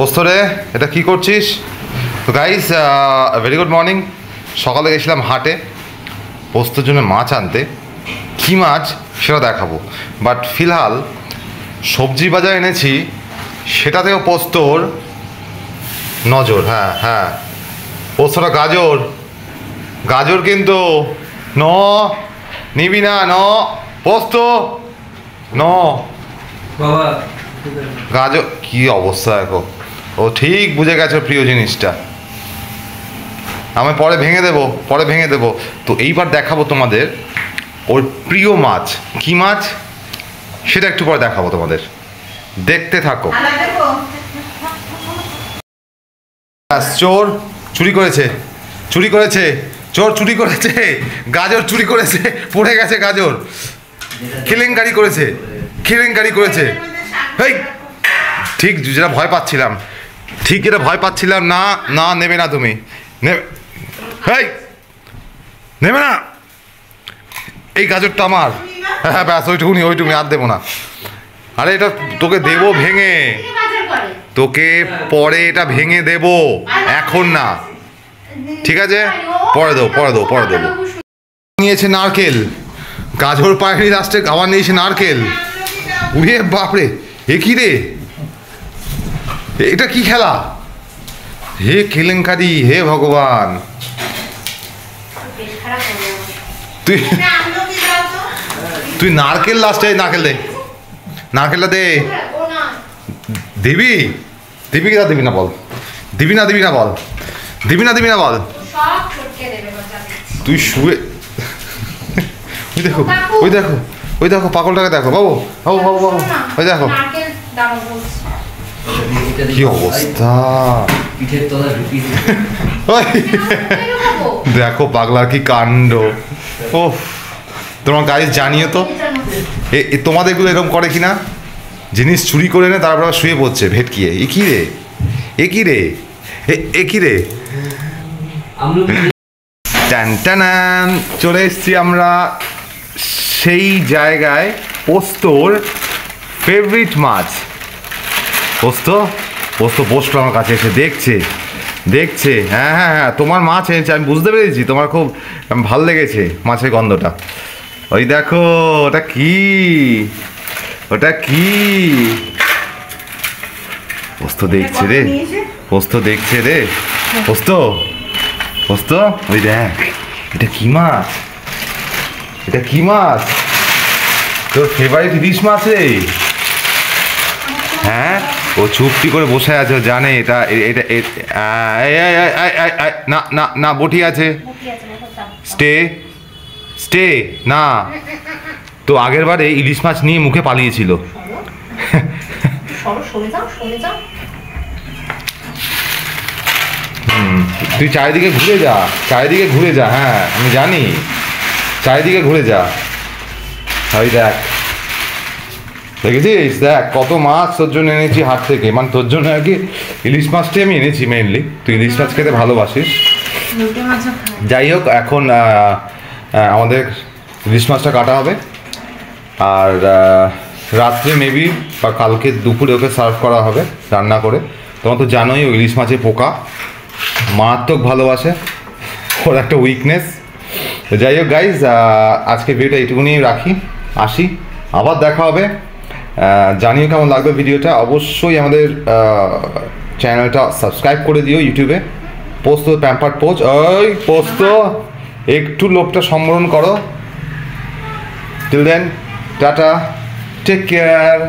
পোস্ত রে, এটা কি করছিস? তো গাইস, ভেরি গুড মর্নিং। সকালে গেছিলাম হাটে পোস্তর জন্য মাছ আনতে। কী মাছ সেটা দেখাবো, বাট ফিলহাল সবজি বাজার এনেছি, সেটাতেও পোস্তর নজর। হ্যাঁ হ্যাঁ, পোস্তটা গাজর, গাজর কিন্তু ন নিবি না, ন পোস্ত ন বাবা। গাজর কি অবস্থা এখন, ও ঠিক বুঝে গেছে প্রিয় জিনিসটা। আমি পরে ভেঙে দেবো। তো এইবার দেখাবো তোমাদের ওর প্রিয় মাছ। কি মাছ সেটা একটু পরে দেখাবো তোমাদের, দেখতে থাকো। চোর চুরি করেছে, চোর চুরি করেছে, গাজর চুরি করেছে, পড়ে গেছে গাজর। কেলেঙ্কারি করেছে। এই ঠিক যেটা ভয় পাচ্ছিলাম, না নেবে না তুমি, নেবে না। এই গাজরটা আমার। হ্যাঁ ব্যাস, ওইটুকুনি আর দেবো না। আরে এটা তোকে দেবো ভেঙে, তোকে পরে এটা ভেঙে দেবো, এখন না, ঠিক আছে? পরে দেবো। নিয়েছে নারকেল, গাজর পায়নি, লাস্টে আবার নিয়েছে নারকেল। উড়ে বাপরে, এ কি রে, এটা কি খেলা? হে কেলেঙ্কারি, হে ভগবান। তুই নারকেল লাস্টে, নারকেলটা দে। দিবি কি না দিবি না বল, দিবি না বল। তুই শুয়ে ওই দেখো পাগলটাকে দেখো, বাবু, ওই দেখো কি অবস্থা। দেখো পাগলার কি কাণ্ড। ও তোমার গাইজ জানিও তো, তোমাদের এগুলো এরকম করে কিনা, জিনিস চুরি করে এনে তারপর শুয়ে পড়ছে ভেটকিয়ে। এ কি রে টান চলে এসছি আমরা সেই জায়গায়, পোস্তর ফেভারিট মাছ। পোস্ত বসলো আমার কাছে এসে, দেখছে। হ্যাঁ, তোমার মাছ এনেছে, আমি বুঝতে পেরেছি, তোমার খুব ভালো লেগেছে মাছের গন্ধটা। ওই দেখো, ওটা কি পোস্ত দেখছে রে, পোস্ত ওই দেখ, এটা কি মাছ, তোর ফেভারিট ইলিশ মাছ রে। হ্যাঁ, ও চুপটি করে বসে আছে, ও জানে এটা না বটি আছে, স্টে না। তো আগের বারে ইলিশ মাছ নিয়ে মুখে পালিয়েছিল। তুই চারিদিকে ঘুরে যা, হ্যাঁ আমি জানি, চারিদিকে ঘুরে যা। ওই দেখেছিস, দেখ কত মাছ তোর জন্য এনেছি হাট থেকে, মানে তোর জন্য আর কি ইলিশ মাছটাই আমি এনেছি মেইনলি। তুই ইলিশ মাছ খেতে ভালোবাসিস। যাই হোক, এখন আমাদের ইলিশ মাছটা কাটা হবে, আর রাত্রে মেবি বা কালকে দুপুরে ওকে সার্ভ করা হবে রান্না করে। তোমার তো জানোই ও ইলিশ মাছের পোকা মারাত্মক ভালোবাসে, ওর একটা উইকনেস। যাই হোক গাইজ, আজকে ভিডিওটা এইটুকুনি আসি, আবার দেখা হবে। জানিও কেমন লাগবে ভিডিওটা, অবশ্যই আমাদের চ্যানেলটা সাবস্ক্রাইব করে দিও ইউটিউবে। পোস্ত প্যাম্পার পোস্ত একটু লোভটা সম্বরণ করো। Till then, tata, take care.